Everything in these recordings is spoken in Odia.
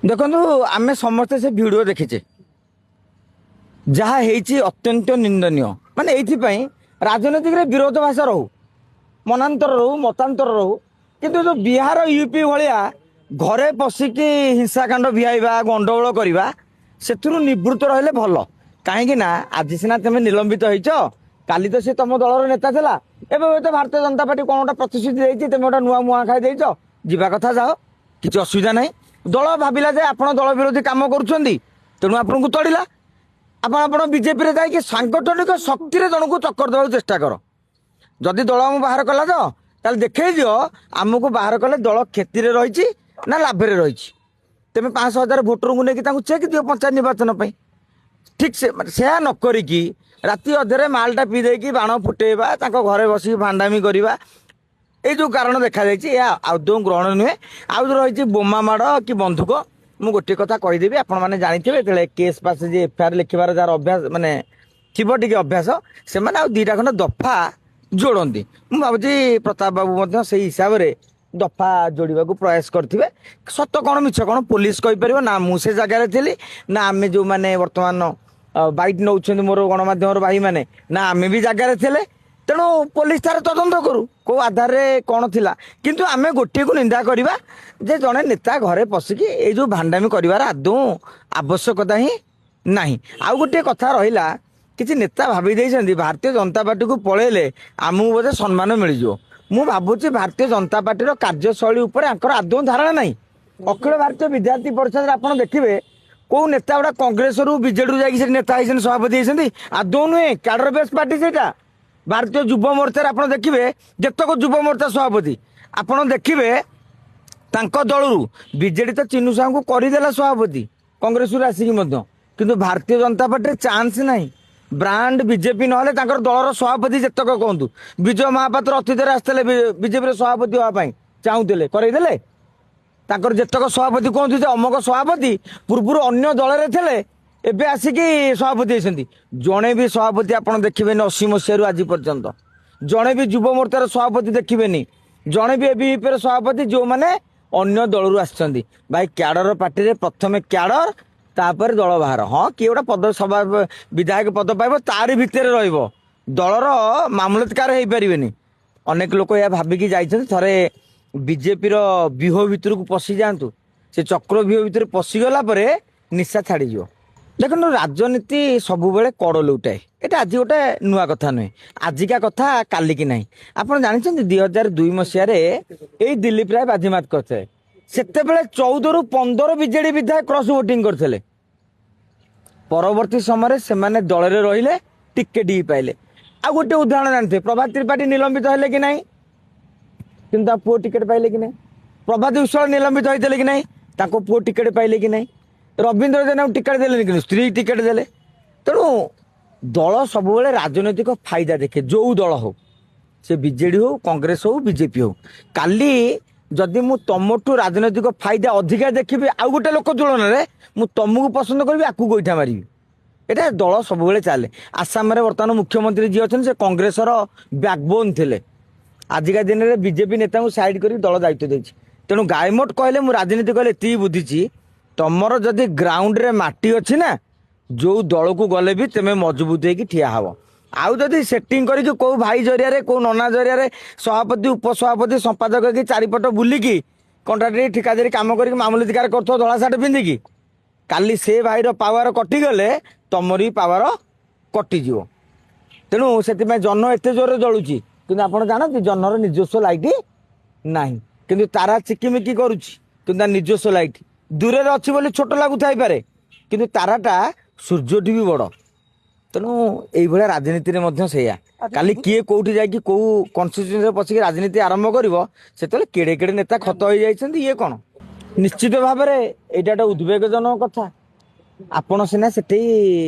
ଦେଖନ୍ତୁ ଆମେ ସମସ୍ତେ ସେ ଭିଡ଼ିଓ ଦେଖିଛେ ଯାହା ହେଇଛି ଅତ୍ୟନ୍ତ ନିନ୍ଦନୀୟ। ମାନେ ଏଇଥିପାଇଁ ରାଜନୈତିକରେ ବିରୋଧ ଭାଷା ରହୁ, ମନାନ୍ତର ରହୁ, ମତାନ୍ତର ରହୁ, କିନ୍ତୁ ଯୋଉ ବିହାର ୟୁପି ଭଳିଆ ଘରେ ପଶିକି ହିଂସାକାଣ୍ଡ ଭିଆଇବା, ଗଣ୍ଡଗୋଳ କରିବା, ସେଥିରୁ ନିବୃତ୍ତ ରହିଲେ ଭଲ। କାହିଁକି ନା ଆଜି ସିନା ତମେ ନିଲମ୍ବିତ ହେଇଛ, କାଲି ତ ସେ ତମ ଦଳର ନେତା ଥିଲା, ଏବେ ହୁଏତ ଭାରତୀୟ ଜନତା ପାର୍ଟି କଣ ଗୋଟେ ପ୍ରତିଶ୍ରୁତି ଦେଇଛି, ତମେ ଗୋଟେ ନୂଆ ମୁହାଁ ଖାଇ ଦେଇଛ, ଯିବା କଥା ଯାଅ, କିଛି ଅସୁବିଧା ନାହିଁ। ଦଳ ଭାବିଲା ଯେ ଆପଣ ଦଳ ବିରୋଧୀ କାମ କରୁଛନ୍ତି, ତେଣୁ ଆପଣଙ୍କୁ ତଡ଼ିଲା। ଆପଣ ବିଜେପିରେ ଯାଇକି ସାଂଗଠନିକ ଶକ୍ତିରେ ଜଣକୁ ଚକ୍କର ଦେବାକୁ ଚେଷ୍ଟା କର। ଯଦି ଦଳ ଆମକୁ ବାହାର କଲା ତ ତାହେଲେ ଦେଖେଇ ଦିଅ ଆମକୁ ବାହାର କଲେ ଦଳ କ୍ଷତିରେ ରହିଛି ନା ଲାଭରେ ରହିଛି। ତେମେ 5,000 ଭୋଟରଙ୍କୁ ନେଇକି ତାଙ୍କୁ ଚେକ୍ ଦିଅ ପଞ୍ଚାୟତ ନିର୍ବାଚନ ପାଇଁ। ଠିକ୍ ସେୟା ନ କରିକି ରାତି ଅଧରେ ମାଲଟା ପିଇ ଦେଇକି ବାଣ ଫୁଟେଇବା, ତାଙ୍କ ଘରେ ବସିକି ଭାଣ୍ଡାମି କରିବା, এই ଯେଉଁ କାରଣ ଦେଖାଯାଇଛି ଏହା ଆଦୌ ଗ୍ରହଣ ନୁହେଁ। ଆଉ ଯେଉଁ ରହିଛି ବୋମା ମାଡ଼ କି ବନ୍ଧୁକ, ମୁଁ ଗୋଟିଏ କଥା କହିଦେବି, ଆପଣମାନେ ଜାଣିଥିବେ ଯେତେବେଳେ କେସ୍ ପାସ୍ ଯେ ଏଫଆଇଆର ଲେଖିବାର ଯାହାର ଅଭ୍ୟାସ ମାନେ ଥିବ ଟିକେ ଅଭ୍ୟାସ, ସେମାନେ ଆଉ ଦୁଇଟା ଖଣ୍ଡେ ଦଫା ଯୋଡ଼ନ୍ତି। ମୁଁ ଭାବୁଛି ପ୍ରତାପ ବାବୁ ମଧ୍ୟ ସେଇ ହିସାବରେ ଦଫା ଯୋଡ଼ିବାକୁ ପ୍ରୟାସ କରିଥିବେ। ସତ କ'ଣ ମିଛ କ'ଣ ପୋଲିସ କହିପାରିବ ନା। ମୁଁ ସେ ଜାଗାରେ ଥିଲି ନା ଆମେ ଯେଉଁମାନେ ବର୍ତ୍ତମାନ ବାଇଟ୍ ନେଉଛନ୍ତି ମୋର ଗଣମାଧ୍ୟମର ଭାଇମାନେ, ନା ଆମେ ବି ଜାଗାରେ ଥିଲେ। ତେଣୁ ପୋଲିସ ତାର ତଦନ୍ତ କରୁ କୋଉ ଆଧାରରେ କ'ଣ ଥିଲା। କିନ୍ତୁ ଆମେ ଗୋଟିଏକୁ ନିନ୍ଦା କରିବା ଯେ ଜଣେ ନେତା ଘରେ ପଶିକି ଏଇ ଯେଉଁ ଭାଣ୍ଡାମି କରିବାର ଆଦୌ ଆବଶ୍ୟକତା ହିଁ ନାହିଁ। ଆଉ ଗୋଟିଏ କଥା ରହିଲା, କିଛି ନେତା ଭାବି ଦେଇଛନ୍ତି ଭାରତୀୟ ଜନତା ପାର୍ଟିକୁ ପଳେଇଲେ ଆମକୁ ବୋଧେ ସମ୍ମାନ ମିଳିଯିବ। ମୁଁ ଭାବୁଛି ଭାରତୀୟ ଜନତା ପାର୍ଟିର କାର୍ଯ୍ୟଶୈଳୀ ଉପରେ ଆଙ୍କର ଆଦୌ ଧାରଣା ନାହିଁ। ଅଖିଳ ଭାରତୀୟ ବିଦ୍ୟାର୍ଥୀ ପରିଷଦରେ ଆପଣ ଦେଖିବେ କୋଉ ନେତା ଗୁଡ଼ା କଂଗ୍ରେସରୁ ବିଜେଡିରୁ ଯାଇକି ସେଠି ନେତା ହେଇଛନ୍ତି, ସଭାପତି ହେଇଛନ୍ତି, ଆଦୌ ନୁହେଁ। କ୍ୟାଡର ବେସ୍ ପାର୍ଟି ସେଇଟା। ଭାରତୀୟ ଯୁବ ମୋର୍ଚ୍ଚାରେ ଆପଣ ଦେଖିବେ ଯେତେକ ଯୁବ ମୋର୍ଚ୍ଚା ସଭାପତି ଆପଣ ଦେଖିବେ ତାଙ୍କ ଦଳରୁ ବିଜେଡି ତ ଚିନୁ ସାହୁଙ୍କୁ କରିଦେଲା ସଭାପତି କଂଗ୍ରେସରୁ ଆସିକି ମଧ୍ୟ, କିନ୍ତୁ ଭାରତୀୟ ଜନତା ପାର୍ଟିରେ ଚାନ୍ସ ନାହିଁ। ବ୍ରାଣ୍ଡ ବିଜେପି ନହେଲେ ତାଙ୍କର ଦଳର ସଭାପତି ଯେତେକ କୁହନ୍ତୁ, ବିଜୟ ମହାପାତ୍ର ଅତୀତରେ ଆସିଥିଲେ ବିଜେପିର ସଭାପତି ହେବା ପାଇଁ ଚାହୁଁଥିଲେ, କରେଇଦେଲେ। ତାଙ୍କର ଯେତେକ ସଭାପତି କୁହନ୍ତୁ ଯେ ଅମକ ସଭାପତି ପୂର୍ବରୁ ଅନ୍ୟ ଦଳରେ ଥିଲେ, ଏବେ ଆସିକି ସଭାପତି ହେଇଛନ୍ତି। ଜଣେ ବି ସଭାପତି ଆପଣ ଦେଖିବେନି 80 ମସିହାରୁ ଆଜି ପର୍ଯ୍ୟନ୍ତ। ଜଣେ ବି ଯୁବ ମୋର୍ଚ୍ଚାର ସଭାପତି ଦେଖିବେନି। ଜଣେ ବି ଏବିଭିପିର ସଭାପତି ଯେଉଁମାନେ ଅନ୍ୟ ଦଳରୁ ଆସିଛନ୍ତି। ଭାଇ କ୍ୟାଡର ପାର୍ଟିରେ ପ୍ରଥମେ କ୍ୟାଡର, ତାପରେ ଦଳ ବାହାର। ହଁ କିଏ ଗୋଟେ ପଦ ସଭା ବିଧାୟକ ପଦ ପାଇବ, ତାରି ଭିତରେ ରହିବ, ଦଳର ମାମଲତକାର ହେଇପାରିବେନି। ଅନେକ ଲୋକ ଏହା ଭାବିକି ଯାଇଛନ୍ତି। ଥରେ ବିଜେପିର ବ୍ୟୁହ ଭିତରକୁ ପଶି ଯାଆନ୍ତୁ, ସେ ଚକ୍ର ବ୍ୟୁହ ଭିତରେ ପଶିଗଲା ପରେ ନିଶା ଛାଡ଼ିଯିବ। ଦେଖନ୍ତୁ ରାଜନୀତି ସବୁବେଳେ କଡ଼ ଲଉଟାଏ। ଏଇଟା ଆଜି ଗୋଟେ ନୂଆ କଥା ନୁହେଁ, ଆଜିକା କଥା କାଲିକି ନାହିଁ। ଆପଣ ଜାଣିଛନ୍ତି 2002 ମସିହାରେ ଏଇ ଦିଲ୍ଲୀପ ରାୟ ବାଜିମାତ କରିଥିଲେ। ସେତେବେଳେ 14ରୁ 15 ବିଜେଡି ବିଧାୟକ କ୍ରସ୍ ଭୋଟିଂ କରିଥିଲେ। ପରବର୍ତ୍ତୀ ସମୟରେ ସେମାନେ ଦଳରେ ରହିଲେ, ଟିକେଟ ବି ପାଇଲେ। ଆଉ ଗୋଟେ ଉଦାହରଣ ଜାଣିଥିବେ, ପ୍ରଭାତ ତ୍ରିପାଠୀ ନିଲମ୍ବିତ ହେଲେ କି ନାହିଁ, କିନ୍ତୁ ତା ପୁଅ ଟିକେଟ ପାଇଲେ କି ନାହିଁ। ପ୍ରଭାତ ବିଶ୍ୱାଳ ନିଲମ୍ବିତ ହେଇଥିଲେ କି ନାହିଁ, ତାଙ୍କ ପୁଅ ଟିକେଟ ପାଇଲେ କି ନାହିଁ। ରବୀନ୍ଦ୍ର ଜେନାଙ୍କୁ ଟିକେଟ ଦେଲେନି, କିନ୍ତୁ ସ୍ତ୍ରୀ ଟିକେଟ ଦେଲେ। ତେଣୁ ଦଳ ସବୁବେଳେ ରାଜନୈତିକ ଫାଇଦା ଦେଖେ, ଯୋଉ ଦଳ ହଉ, ସେ ବିଜେଡି ହଉ, କଂଗ୍ରେସ ହଉ, ବିଜେପି ହଉ। କାଲି ଯଦି ମୁଁ ତମଠୁ ରାଜନୈତିକ ଫାଇଦା ଅଧିକା ଦେଖିବି ଆଉ ଗୋଟେ ଲୋକ ତୁଳନାରେ, ମୁଁ ତମକୁ ପସନ୍ଦ କରିବି, ଆକୁ ଗୋଇଠା ମାରିବି। এটা ଦଳ ସବୁବେଳେ ଚାଲେ। ଆସାମରେ ବର୍ତ୍ତମାନ ମୁଖ୍ୟମନ୍ତ୍ରୀ ଯିଏ ଅଛନ୍ତି ସେ କଂଗ୍ରେସର ବ୍ୟାକବୋନ୍ ଥିଲେ। ଆଜିକା ଦିନରେ ବିଜେପି ନେତାଙ୍କୁ ସାଇଡ୍ କରି ଦଳ ଦାୟିତ୍ୱ ଦେଇଛି। ତେଣୁ ଗାଇମୋଟ କହିଲେ, ମୁଁ ରାଜନୀତି କହିଲେ ଏତିକି ବୁଝିଛି, ତମର ଯଦି ଗ୍ରାଉଣ୍ଡରେ ମାଟି ଅଛି ନା, ଯୋଉ ଦଳକୁ ଗଲେ ବି ତମେ ମଜବୁତ ହେଇକି ଠିଆ ହବ। ଆଉ ଯଦି ସେଟିଂ କରିକି କୋଉ ଭାଇ ଜରିଆରେ, କୋଉ ନନା ଜରିଆରେ ସଭାପତି, ଉପସଭାପତି, ସମ୍ପାଦକ ହେଇକି ଚାରିପଟ ବୁଲିକି କଣ୍ଟ୍ରାକ୍ଟର ଠିକାଦାରୀ କାମ କରିକି ମାମଲତିକାର କରୁଥିବ ଧଳା ସାର୍ଟ ପିନ୍ଧିକି, କାଲି ସେ ଭାଇର ପାୱାର କଟିଗଲେ ତମର ବି ପାୱାର କଟିଯିବ। ତେଣୁ ସେଥିପାଇଁ ଜହ୍ନ ଏତେ ଜୋରରେ ଜଳୁଛି, କିନ୍ତୁ ଆପଣ ଜାଣନ୍ତି ଜହ୍ନର ନିଜସ୍ୱ ଲାଇଟ୍ ନାହିଁ। କିନ୍ତୁ ତାରା ଚିକିମିକି କରୁଛି, କିନ୍ତୁ ତା ନିଜସ୍ୱ ଲାଇଟ୍ ଦୂରରେ ଅଛି ବୋଲି ଛୋଟ ଲାଗୁଥାଇପାରେ, କିନ୍ତୁ ତାରାଟା ସୂର୍ଯ୍ୟଠୁ ବି ବଡ଼। ତେଣୁ ଏଇଭଳିଆ ରାଜନୀତିରେ ମଧ୍ୟ ସେଇଆ। କାଲି କିଏ କୋଉଠି ଯାଇକି କୋଉ କନଷ୍ଟିଚ୍ୟୁଏନ୍ସିରେ ପଶିକି ରାଜନୀତି ଆରମ୍ଭ କରିବ, ସେତେବେଳେ କେଡ଼େ କେଡ଼େ ନେତା ଖତ ହେଇଯାଇଛନ୍ତି। ଇଏ କ'ଣ, ନିଶ୍ଚିତ ଭାବରେ ଏଇଟା ଗୋଟେ ଉଦ୍ବେଗଜନକ କଥା। ଆପଣ ସିନା ସେଠି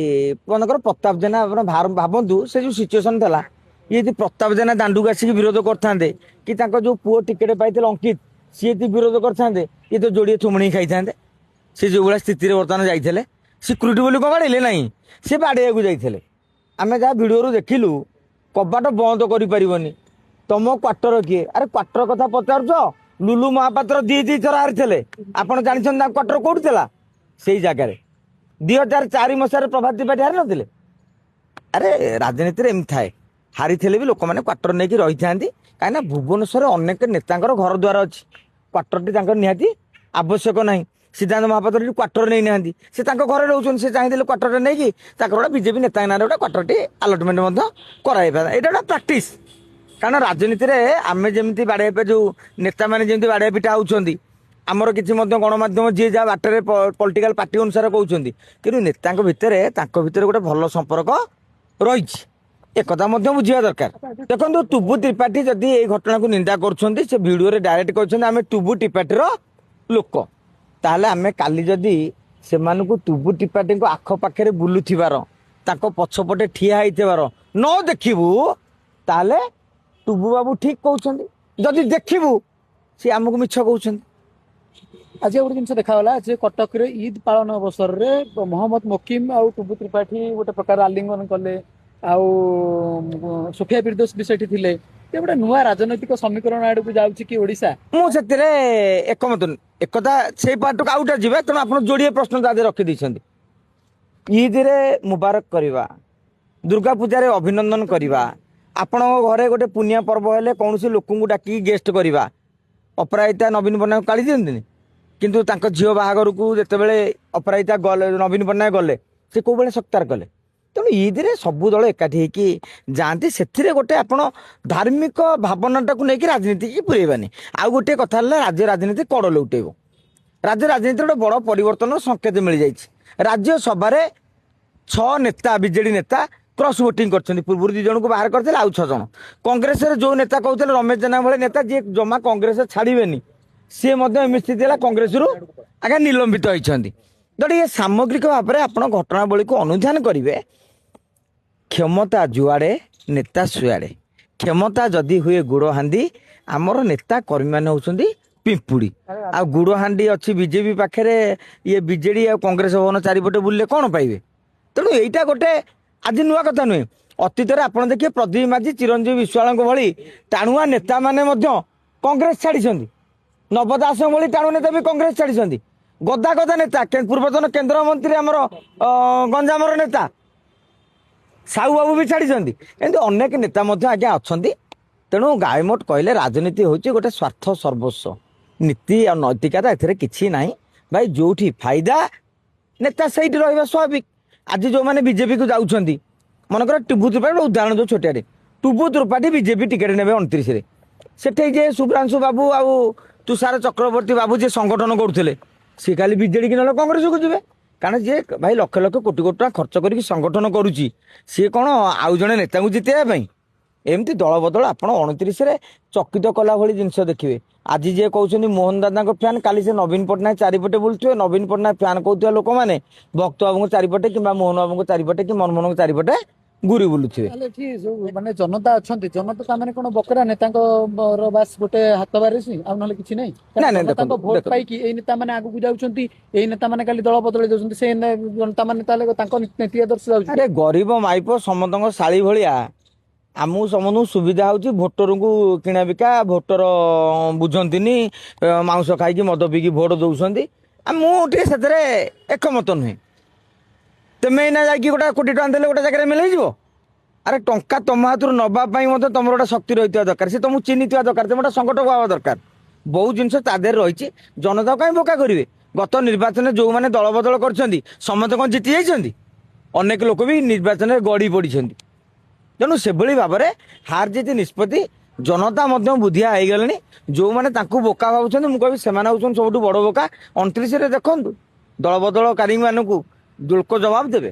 ମନେକର ପ୍ରତାପ ଜେନା, ଆପଣ ଭାବନ୍ତୁ ସେ ଯୋଉ ସିଚୁଏସନ ଥିଲା, ଇଏ ଯଦି ପ୍ରତାପ ଜେନା ଦାଣ୍ଡକୁ ଆସିକି ବିରୋଧ କରିଥାନ୍ତେ, କି ତାଙ୍କ ଯୋଉ ପୁଅ ଟିକେଟ ପାଇଥିଲେ ଅଙ୍କିତ, ସିଏ ଯଦି ବିରୋଧ କରିଥାନ୍ତେ, ଇଏ ତ ଯୋଡ଼ିଏ ଥୁମଣି ଖାଇଥାନ୍ତେ। ସେ ଯୋଉ ଭଳିଆ ସ୍ଥିତିରେ ବର୍ତ୍ତମାନ ଯାଇଥିଲେ, ସିକ୍ୟୁରିଟି ବୋଲି କ'ଣ ବାଡ଼େଇଲେ ନାହିଁ, ସେ ବାଡ଼େଇବାକୁ ଯାଇଥିଲେ। ଆମେ ଯାହା ଭିଡ଼ିଓରୁ ଦେଖିଲୁ, କବାଟ ବନ୍ଦ କରିପାରିବନି, ତମ କ୍ୱାର୍ଟର କିଏ, ଆରେ କ୍ୱାର୍ଟର କଥା ପଚାରୁଛ, ଲୁଲୁ ମହାପାତ୍ର ଦି ଥର ହାରିଥିଲେ। ଆପଣ ଜାଣିଛନ୍ତି ତାଙ୍କ କ୍ୱାର୍ଟର କୋଉଠି ଥିଲା? ସେଇ ଜାଗାରେ। 2004 ମସିହାରେ ପ୍ରଭାତ ତ୍ରିପାଠୀ ହାରି ନଥିଲେ? ଆରେ ରାଜନୀତିରେ ଏମିତି ଥାଏ, ହାରିଥିଲେ ବି ଲୋକମାନେ କ୍ୱାର୍ଟର ନେଇକି ରହିଥାନ୍ତି। କାହିଁକିନା ଭୁବନେଶ୍ୱରରେ ଅନେକ ନେତାଙ୍କର ଘର ଦ୍ୱାର ଅଛି, କ୍ୱାର୍ଟରଟି ତାଙ୍କର ନିହାତି ଆବଶ୍ୟକ ନାହିଁ। ସିଦ୍ଧାନ୍ତ ମହାପାତ୍ର କ୍ୱାର୍ଟର ନେଇନାହାନ୍ତି, ସେ ତାଙ୍କ ଘରେ ରହୁଛନ୍ତି। ସେ ଚାହିଁଥିଲେ କ୍ୱାର୍ଟରରେ ନେଇକି ତାଙ୍କର ଗୋଟେ ବିଜେପି ନେତାଙ୍କ ନାଁରେ ଗୋଟେ କ୍ୱାର୍ଟରଟି ଆଲଟମେଣ୍ଟ ମଧ୍ୟ କରାଇପାରେ। ଏଇଟା ଗୋଟେ ପ୍ରାକ୍ଟିସ୍। କାରଣ ରାଜନୀତିରେ ଆମେ ଯେମିତି ବାଡିଆ ଯୋଉ ନେତାମାନେ ଯେମିତି ବାଡିଆ ପିଟା ହଉଛନ୍ତି, ଆମର କିଛି ମଧ୍ୟ ଗଣମାଧ୍ୟମ ଯିଏ ଯାହା ବାଟରେ ପଲିଟିକାଲ ପାର୍ଟି ଅନୁସାରେ କହୁଛନ୍ତି, କିନ୍ତୁ ନେତାଙ୍କ ଭିତରେ ତାଙ୍କ ଭିତରେ ଗୋଟେ ଭଲ ସମ୍ପର୍କ ରହିଛି, ଏକଥା ମଧ୍ୟ ବୁଝିବା ଦରକାର। ଦେଖନ୍ତୁ, ଟୁବୁ ତ୍ରିପାଠୀ ଯଦି ଏଇ ଘଟଣାକୁ ନିନ୍ଦା କରୁଛନ୍ତି, ସେ ଭିଡିଓରେ ଡାଇରେକ୍ଟ କହିଛନ୍ତି ଆମେ ଟୁବୁ ତ୍ରିପାଠୀର ଲୋକ, ତାହେଲେ ଆମେ କାଲି ଯଦି ସେମାନଙ୍କୁ ଟୁବୁ ତ୍ରିପାଠୀଙ୍କ ଆଖପାଖରେ ବୁଲୁଥିବାର, ତାଙ୍କ ପଛପଟେ ଠିଆ ହେଇଥିବାର ନ ଦେଖିବୁ, ତାହେଲେ ଟୁବୁ ବାବୁ ଠିକ କହୁଛନ୍ତି। ଯଦି ଦେଖିବୁ, ସେ ଆମକୁ ମିଛ କହୁଛନ୍ତି। ଆଜି ଗୋଟେ ଜିନିଷ ଦେଖାଗଲା ଯେ କଟକରେ ଇଦ୍ ପାଳନ ଅବସରରେ ମହମ୍ମଦ ମୋକିମ ଆଉ ଟୁବୁ ତ୍ରିପାଠୀ ଗୋଟେ ପ୍ରକାର ଆଲିଙ୍ଗନ କଲେ, ଆଉ ସୋଫିଆ ଫିରଦୋଷ ବି ସେଠି ଥିଲେ। ଏ ଗୋଟେ ନୂଆ ରାଜନୈତିକ ସମୀକରଣ ଆଡକୁ ଯାଉଛି କି ଓଡିଶା? ମୁଁ ସେଥିରେ ଏକମତ ନୁହେଁ। ଏକଥା ସେଇ ପାର୍ଟକୁ ଆଉ ଗୋଟେ ଯିବେ, ତେଣୁ ଆପଣ ଯୋଡ଼ିଏ ପ୍ରଶ୍ନ ତା ଦେହରେ ରଖିଦେଇଛନ୍ତି। ଇଦରେ ମୁବାରକ କରିବା, ଦୁର୍ଗା ପୂଜାରେ ଅଭିନନ୍ଦନ କରିବା, ଆପଣଙ୍କ ଘରେ ଗୋଟେ ପୁଣ୍ୟ ପର୍ବ ହେଲେ କୌଣସି ଲୋକଙ୍କୁ ଡାକିକି ଗେଷ୍ଟ କରିବା, ଅପରାଜିତା ନବୀନ ପଟ୍ଟନାୟକ କାଢି ଦିଅନ୍ତିନି? କିନ୍ତୁ ତାଙ୍କ ଝିଅ ବାହାଘରକୁ ଯେତେବେଳେ ଅପରାଜିତା ଗଲେ, ନବୀନ ପଟ୍ଟନାୟକ ଗଲେ, ସେ କୋଉବେଳେ ସତ୍କାର କଲେ? ତେଣୁ ଇଦରେ ସବୁ ଦଳ ଏକାଠି ହେଇକି ଯାଆନ୍ତି। ସେଥିରେ ଗୋଟେ ଆପଣ ଧାର୍ମିକ ଭାବନାଟାକୁ ନେଇକି ରାଜନୀତି କି ପୁରେଇବାନି। ଆଉ ଗୋଟିଏ କଥା ହେଲା, ରାଜ୍ୟ ରାଜନୀତି କଡ଼ ଲେଉଟେଇବ। ରାଜ୍ୟ ରାଜନୀତିରେ ଗୋଟେ ବଡ଼ ପରିବର୍ତ୍ତନର ସଂକେତ ମିଳିଯାଇଛି। ରାଜ୍ୟସଭାରେ 6 ନେତା, ବିଜେଡି ନେତା କ୍ରସ୍ ଭୋଟିଂ କରିଛନ୍ତି। ପୂର୍ବରୁ 2 ଜଣଙ୍କୁ ବାହାର କରିଥିଲେ, ଆଉ 6 ଜଣ। କଂଗ୍ରେସରେ ଯୋଉ ନେତା କହୁଥିଲେ, ରମେଶ ଜେନା ଭଳି ନେତା ଯିଏ ଜମା କଂଗ୍ରେସ ଛାଡ଼ିବେନି, ସିଏ ମଧ୍ୟ ଏମିତି ସ୍ଥିତି ହେଲା, କଂଗ୍ରେସରୁ ଆଜ୍ଞା ନିଲମ୍ବିତ ହୋଇଛନ୍ତି। ଯଦି ଏ ସାମଗ୍ରିକ ଭାବରେ ଆପଣ ଘଟଣାବଳୀକୁ ଅନୁଧ୍ୟାନ କରିବେ, କ୍ଷମତା ଯୁଆଡ଼େ ନେତା ସୁଆଡ଼େ। କ୍ଷମତା ଯଦି ହୁଏ ଗୁଡ଼ ହାଣ୍ଡି, ଆମର ନେତା କର୍ମୀମାନେ ହେଉଛନ୍ତି ପିମ୍ପୁଡ଼ି। ଆଉ ଗୁଡ଼ ହାଣ୍ଡି ଅଛି ବିଜେପି ପାଖରେ, ଇଏ ବିଜେଡି ଆଉ କଂଗ୍ରେସ ଭବନ ଚାରିପଟେ ବୁଲିଲେ କ'ଣ ପାଇବେ? ତେଣୁ ଏଇଟା ଗୋଟେ ଆଜି ନୂଆ କଥା ନୁହେଁ। ଅତୀତରେ ଆପଣ ଦେଖିବେ ପ୍ରଦୀପ ମାଝୀ, ଚିରଞ୍ଜୀବୀ ବିଶ୍ୱାଳଙ୍କ ଭଳି ଟାଣୁଆ ନେତାମାନେ ମଧ୍ୟ କଂଗ୍ରେସ ଛାଡ଼ିଛନ୍ତି। ନବ ଦାସଙ୍କ ଭଳି ଟାଣୁଆ ନେତା ବି କଂଗ୍ରେସ ଛାଡ଼ିଛନ୍ତି। ଗଦା ଗଦା ନେତା, ପୂର୍ବତନ କେନ୍ଦ୍ରମନ୍ତ୍ରୀ ଆମର ଗଞ୍ଜାମର ନେତା ସାହୁ ବାବୁ ବି ଛାଡ଼ିଛନ୍ତି। ଏମିତି ଅନେକ ନେତା ମଧ୍ୟ ଆଜ୍ଞା ଅଛନ୍ତି। ତେଣୁ ଗାଇମୋଟ କହିଲେ ରାଜନୀତି ହେଉଛି ଗୋଟେ ସ୍ୱାର୍ଥ ସର୍ବସ୍ୱ, ନୀତି ଆଉ ନୈତିକତା ଏଥିରେ କିଛି ନାହିଁ ଭାଇ। ଯୋଉଠି ଫାଇଦା ନେତା ସେଇଠି ରହିବା ସ୍ୱାଭାବିକ। ଆଜି ଯୋଉମାନେ ବିଜେପିକୁ ଯାଉଛନ୍ତି, ମନେକର ଟୁବୁ ତ୍ରିପାଠୀ ଉଦାହରଣ, ଯୋଉ ଛୋଟିଆଟେ ଟୁବୁ ତ୍ରିପାଠୀ ବିଜେପି ଟିକେଟ ନେବେ 29ରେ, ସେଠି ଯେ ଶୁଭ୍ରାଂଶୁ ବାବୁ ଆଉ ତୁଷାର ଚକ୍ରବର୍ତ୍ତୀ ବାବୁ ଯିଏ ସଂଗଠନ କରୁଥିଲେ, ସିଏ ଖାଲି ବିଜେଡି କି ନହେଲେ କଂଗ୍ରେସକୁ ଯିବେ। କାରଣ ଯିଏ ଭାଇ ଲକ୍ଷ ଲକ୍ଷ କୋଟି କୋଟି ଟଙ୍କା ଖର୍ଚ୍ଚ କରିକି ସଂଗଠନ କରୁଛି, ସିଏ କ'ଣ ଆଉ ଜଣେ ନେତାଙ୍କୁ ଜିତେଇବା ପାଇଁ? ଏମିତି ଦଳ ବଦଳ ଆପଣ 29ରେ ଚକିତ କଲା ଭଳି ଜିନିଷ ଦେଖିବେ। ଆଜି ଯିଏ କହୁଛନ୍ତି ମୋହନ ଦାଦାଙ୍କ ଫ୍ୟାନ୍, କାଲି ସେ ନବୀନ ପଟ୍ଟନାୟକ ଚାରିପଟେ ବୁଲୁଥିବେ। ନବୀନ ପଟ୍ଟନାୟକ ଫ୍ୟାନ୍ କହୁଥିବା ଲୋକମାନେ ଭକ୍ତ ବାବୁଙ୍କ ଚାରିପଟେ କିମ୍ବା ମୋହନ ବାବୁଙ୍କ ଚାରିପଟେ କି ମନମୋହନଙ୍କ ଚାରିପଟେ ଘୁରି ବୁଲୁଥିବେ। ତାହେଲେ ଏଠି ଯୋଉ ମାନେ ଜନତା ଅଛନ୍ତି, ଜନତା ତାମାନେ କ'ଣ ବକରା ନେତାଙ୍କ ବାସ୍ ଗୋଟେ ହାତ ବାରିସି, ଆଉ ନହେଲେ କିଛି ନାହିଁ? ନାଇଁ ନାଇଁ, ଜନତାଙ୍କ ଦେଖନ୍ତୁ ଭୋଟ ଦେଖନ୍ତୁ ପାଇକି ଏଇ ନେତା ମାନେ ଆଗକୁ ଯାଉଛନ୍ତି, ଏଇ ନେତା ମାନେ କାଲି ଦଳ ବଦଳେଇ ଦଉଛନ୍ତି, ସେ ଜନତା ମାନେ ତାହେଲେ ତାଙ୍କ ନୀତି ଆଦର୍ଶ ଯାଉଛି। ଆରେ ଗରିବ ମାଇପ ସମସ୍ତଙ୍କ ଶାଳି ଭଳିଆ ଆମକୁ ସମସ୍ତଙ୍କୁ ସୁବିଧା ହେଉଛି। ଭୋଟରଙ୍କୁ କିଣା ବିକା, ଭୋଟର ବୁଝନ୍ତିନି, ମାଉଁସ ଖାଇକି ମଦ ପିଇକି ଭୋଟ ଦଉଛନ୍ତି। ମୁଁ ଟିକେ ସେଥିରେ ଏକମତ ନୁହେଁ। ତେମେ ଏଇନା ଯାଇକି ଗୋଟେ କୋଟି ଟଙ୍କା ଦେଲେ ଗୋଟେ ଜାଗାରେ ମିଳେଇଯିବ? ଆରେ ଟଙ୍କା ତମ ହାତରୁ ନବା ପାଇଁ ମଧ୍ୟ ତମର ଗୋଟେ ଶକ୍ତି ରହିଥିବା ଦରକାର, ସେ ତମକୁ ଚିହ୍ନିଥିବା ଦରକାର, ତମେ ଗୋଟେ ସଂଗଠକ ହେବା ଦରକାର। ବହୁ ଜିନିଷ ତା ଦେହରେ ରହିଛି। ଜନତା କାହିଁ ବୋକା କରିବେ? ଗତ ନିର୍ବାଚନରେ ଯୋଉମାନେ ଦଳ ବଦଳ କରିଛନ୍ତି, ସମସ୍ତେ କ'ଣ ଜିତି ଯାଇଛନ୍ତି? ଅନେକ ଲୋକ ବି ନିର୍ବାଚନରେ ଗଡ଼ି ପଡ଼ିଛନ୍ତି। ତେଣୁ ସେଭଳି ଭାବରେ ହାର ଜିତି ନିଷ୍ପତ୍ତି, ଜନତା ମଧ୍ୟ ବୁଦ୍ଧିଆ ହେଇଗଲେଣି। ଯୋଉମାନେ ତାଙ୍କୁ ବୋକା ଭାବୁଛନ୍ତି, ମୁଁ କହିବି ସେମାନେ ହେଉଛନ୍ତି ସବୁଠୁ ବଡ଼ ବୋକା। 29ରେ ଦେଖନ୍ତୁ ଦଳ ବଦଳକାରୀମାନଙ୍କୁ ଲୋକ ଜବାବ ଦେବେ।